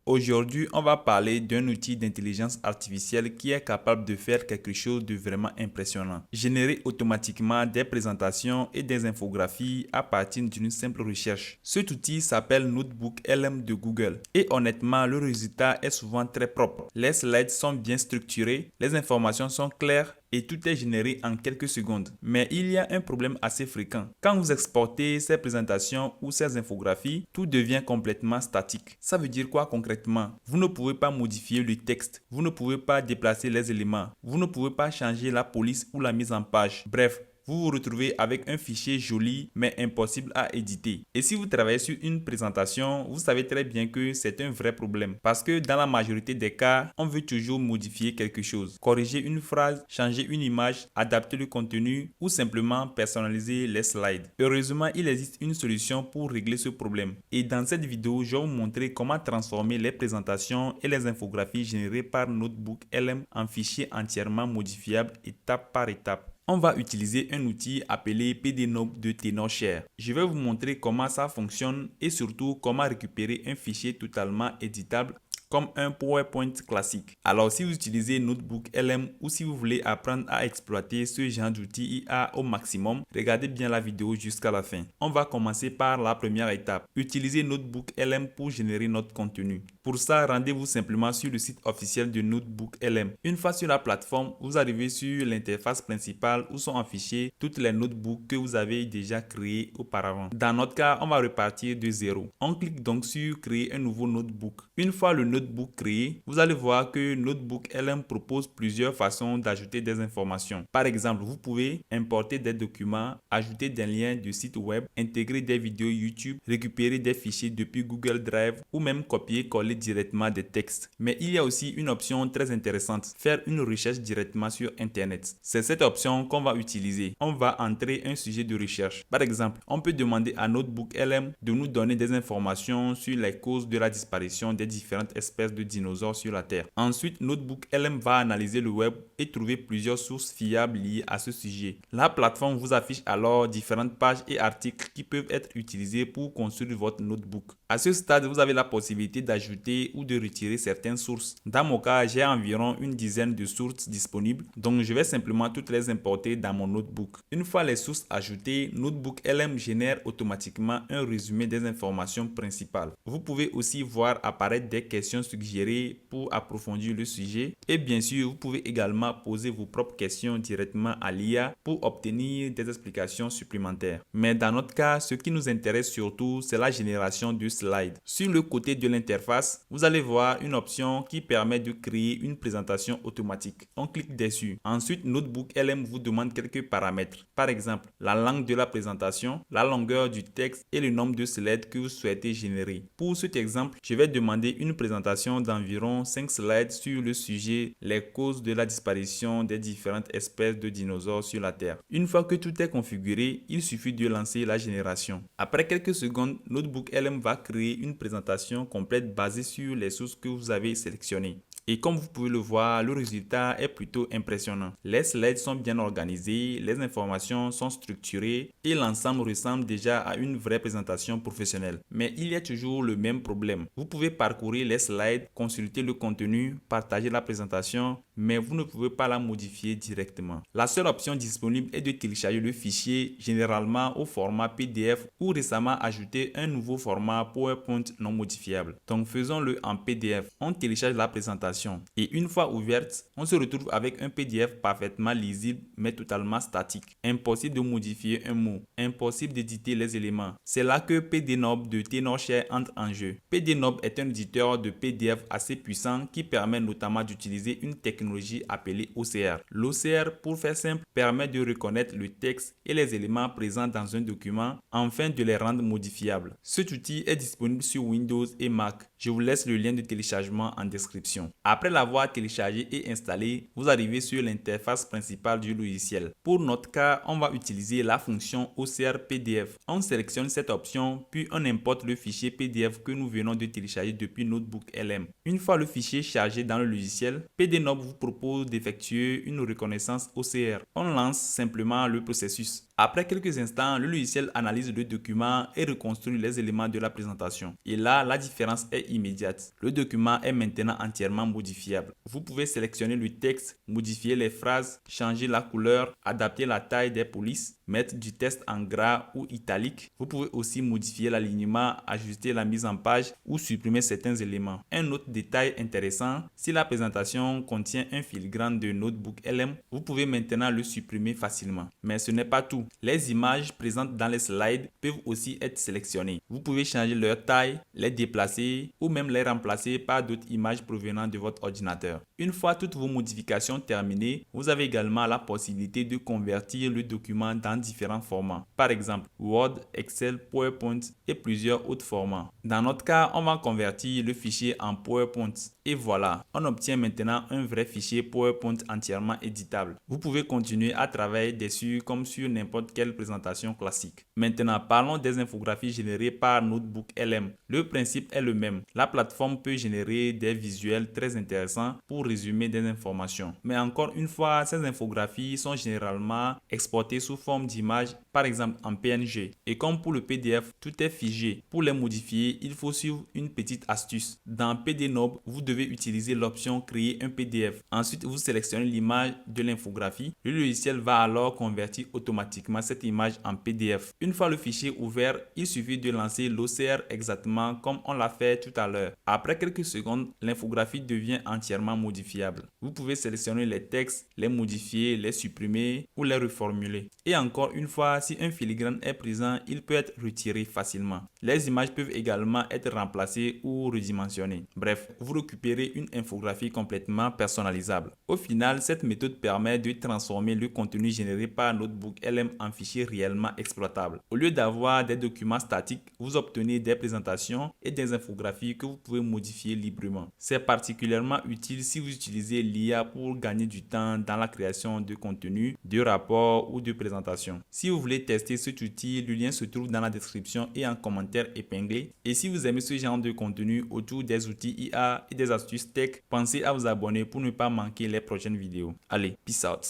Aujourd'hui, on va parler d'un outil d'intelligence artificielle qui est capable de faire quelque chose de vraiment impressionnant. Générer automatiquement des présentations et des infographies à partir d'une simple recherche. Cet outil s'appelle Notebook LM de Google et honnêtement, le résultat est souvent très propre. Les slides sont bien structurés, les informations sont claires et tout est généré en quelques secondes. Mais il y a un problème assez fréquent. Quand vous exportez ces présentations ou ces infographies, tout devient complètement statique. Ça veut dire quoi concrètement? Vous ne pouvez pas modifier le texte, vous ne pouvez pas déplacer les éléments, vous ne pouvez pas changer la police ou la mise en page. Bref, vous vous retrouvez avec un fichier joli mais impossible à éditer. Et si vous travaillez sur une présentation, vous savez très bien que c'est un vrai problème parce que dans la majorité des cas, on veut toujours modifier quelque chose, corriger une phrase, changer une image, adapter le contenu ou simplement personnaliser les slides. Heureusement, il existe une solution pour régler ce problème. Et dans cette vidéo, je vais vous montrer comment transformer les présentations et les infographies générées par Notebook LM en fichiers entièrement modifiables étape par étape. On va utiliser un outil appelé PDNob de Tenorshare. Je vais vous montrer comment ça fonctionne et surtout comment récupérer un fichier totalement éditable comme un PowerPoint classique. Alors si vous utilisez Notebook LM ou si vous voulez apprendre à exploiter ce genre d'outil IA au maximum, regardez bien la vidéo jusqu'à la fin. On va commencer par la première étape. Utiliser Notebook LM pour générer notre contenu. Pour ça, rendez-vous simplement sur le site officiel de Notebook LM. Une fois sur la plateforme, vous arrivez sur l'interface principale où sont affichés toutes les notebooks que vous avez déjà créés auparavant. Dans notre cas, on va repartir de zéro. On clique donc sur créer un nouveau notebook. Une fois le notebook créé, vous allez voir que Notebook LM propose plusieurs façons d'ajouter des informations. Par exemple, vous pouvez importer des documents, ajouter des liens de sites web, intégrer des vidéos YouTube, récupérer des fichiers depuis Google Drive ou même copier-coller directement des textes. Mais il y a aussi une option très intéressante, faire une recherche directement sur Internet. C'est cette option qu'on va utiliser. On va entrer un sujet de recherche. Par exemple, on peut demander à Notebook LM de nous donner des informations sur les causes de la disparition des différentes espèces de dinosaures sur la Terre. Ensuite, Notebook LM va analyser le web et trouver plusieurs sources fiables liées à ce sujet. La plateforme vous affiche alors différentes pages et articles qui peuvent être utilisés pour construire votre notebook. À ce stade, vous avez la possibilité d'ajouter ou de retirer certaines sources. Dans mon cas, j'ai environ une dizaine de sources disponibles, donc je vais simplement toutes les importer dans mon notebook. Une fois les sources ajoutées, Notebook LM génère automatiquement un résumé des informations principales. Vous pouvez aussi voir apparaître des questions suggérées pour approfondir le sujet et bien sûr, vous pouvez également poser vos propres questions directement à l'IA pour obtenir des explications supplémentaires. Mais dans notre cas, ce qui nous intéresse surtout, c'est la génération de slides. Sur le côté de l'interface, vous allez voir une option qui permet de créer une présentation automatique. On clique dessus. Ensuite, Notebook LM vous demande quelques paramètres. Par exemple, la langue de la présentation, la longueur du texte et le nombre de slides que vous souhaitez générer. Pour cet exemple, je vais demander une présentation d'environ 5 slides sur le sujet les causes de la disparition des différentes espèces de dinosaures sur la Terre. Une fois que tout est configuré, il suffit de lancer la génération. Après quelques secondes, Notebook LM va créer une présentation complète basée sur les sources que vous avez sélectionnées. Et comme vous pouvez le voir, le résultat est plutôt impressionnant. Les slides sont bien organisés, les informations sont structurées et l'ensemble ressemble déjà à une vraie présentation professionnelle. Mais il y a toujours le même problème. Vous pouvez parcourir les slides, consulter le contenu, partager la présentation, mais vous ne pouvez pas la modifier directement. La seule option disponible est de télécharger le fichier, généralement au format PDF ou récemment ajouter un nouveau format PowerPoint non modifiable. Donc faisons-le en PDF. On télécharge la présentation et une fois ouverte, on se retrouve avec un PDF parfaitement lisible mais totalement statique. Impossible de modifier un mot, impossible d'éditer les éléments. C'est là que PDNob de Tenorshare entre en jeu. PDNob est un éditeur de PDF assez puissant qui permet notamment d'utiliser une technologie appelée OCR. L'OCR, pour faire simple, permet de reconnaître le texte et les éléments présents dans un document afin de les rendre modifiables. Cet outil est disponible sur Windows et Mac. Je vous laisse le lien de téléchargement en description. Après l'avoir téléchargé et installé, vous arrivez sur l'interface principale du logiciel. Pour notre cas, on va utiliser la fonction OCR PDF. On sélectionne cette option, puis on importe le fichier PDF que nous venons de télécharger depuis Notebook LM. Une fois le fichier chargé dans le logiciel, PDNob vous propose d'effectuer une reconnaissance OCR. On lance simplement le processus. Après quelques instants, le logiciel analyse le document et reconstruit les éléments de la présentation. Et là, la différence est immédiate. Le document est maintenant entièrement modifiable. Vous pouvez sélectionner le texte, modifier les phrases, changer la couleur, adapter la taille des polices, mettre du texte en gras ou italique. Vous pouvez aussi modifier l'alignement, ajuster la mise en page ou supprimer certains éléments. Un autre détail intéressant, si la présentation contient un filigrane de Notebook LM, vous pouvez maintenant le supprimer facilement. Mais ce n'est pas tout. Les images présentes dans les slides peuvent aussi être sélectionnées. Vous pouvez changer leur taille, les déplacer ou même les remplacer par d'autres images provenant de votre ordinateur. Une fois toutes vos modifications terminées, vous avez également la possibilité de convertir le document dans différents formats. Par exemple, Word, Excel, PowerPoint et plusieurs autres formats. Dans notre cas, on va convertir le fichier en PowerPoint. Et voilà, on obtient maintenant un vrai fichier PowerPoint entièrement éditable. Vous pouvez continuer à travailler dessus comme sur n'importe quelle présentation classique. Maintenant, parlons des infographies générées par Notebook LM. Le principe est le même. La plateforme peut générer des visuels très intéressants pour résumer des informations. Mais encore une fois, ces infographies sont généralement exportées sous forme d'images, par exemple en PNG. Et comme pour le PDF, tout est figé. Pour les modifier, il faut suivre une petite astuce. Dans PDNob, vous devez utiliser l'option Créer un PDF. Ensuite, vous sélectionnez l'image de l'infographie. Le logiciel va alors convertir automatiquement cette image en PDF. Une fois le fichier ouvert, il suffit de lancer l'OCR exactement comme on l'a fait tout à l'heure. Après quelques secondes, l'infographie devient entièrement modifiable. Vous pouvez sélectionner les textes, les modifier, les supprimer ou les reformuler. Et encore une fois, si un filigrane est présent, il peut être retiré facilement. Les images peuvent également être remplacées ou redimensionnées. Bref, vous récupérez une infographie complètement personnalisable. Au final, cette méthode permet de transformer le contenu généré par Notebook LM en fichier réellement exploitable. Au lieu d'avoir des documents statiques, vous obtenez des présentations et des infographies que vous pouvez modifier librement. C'est particulièrement utile si vous utilisez l'IA pour gagner du temps dans la création de contenu, de rapports ou de présentations. Si vous voulez tester cet outil, le lien se trouve dans la description et en commentaire épinglé. Et si vous aimez ce genre de contenu autour des outils IA et des astuces tech, pensez à vous abonner pour ne pas manquer les prochaines vidéos. Allez, peace out!